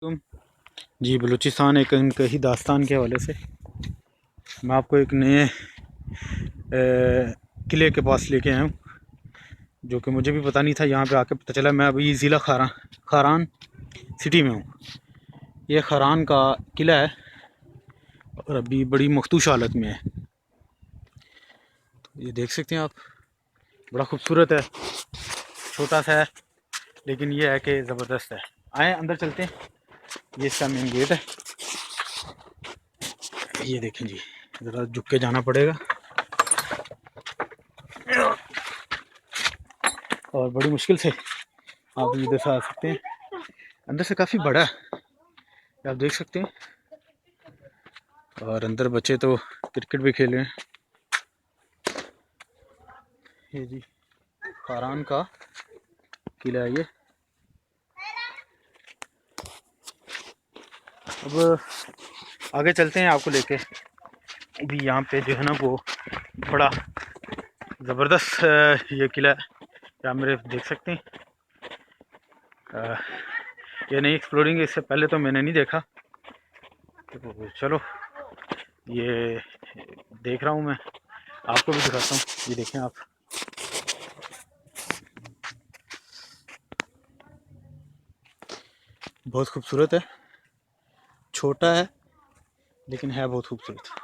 तुम जी बलूचिस्तान एक इनके ही दास्तान के हवाले से मैं आपको एक नए किले के पास लेके आया हूँ, जो कि मुझे भी पता नहीं था। यहाँ पे आके पता चला। मैं अभी ज़िला खारान सिटी में हूँ। ये खारान का किला है और अभी बड़ी मखदूश हालत में है। तो ये देख सकते हैं आप, बड़ा खूबसूरत है, छोटा सा है, लेकिन ये है कि ज़बरदस्त है। आए अंदर चलते हैं। ये इसका मेन गेट है। ये देखें जी, ज़रा झुक के जाना पड़ेगा और बड़ी मुश्किल से आप इधर से आ सकते हैं। अंदर से काफ़ी बड़ा है, आप देख सकते हैं। और अंदर बच्चे तो क्रिकेट भी खेल रहे हैं। ये जी खारान का किला है ये। अब आगे चलते हैं आपको लेके। अभी यहाँ पे जो है ना वो बड़ा ज़बरदस्त ये किला है। आप मेरे देख सकते हैं। ये नई एक्सप्लोरिंग है, इससे पहले तो मैंने नहीं देखा। तो चलो ये देख रहा हूँ मैं, आपको भी दिखाता हूँ। ये देखें आप, बहुत खूबसूरत है। छोटा है लेकिन है बहुत खूबसूरत।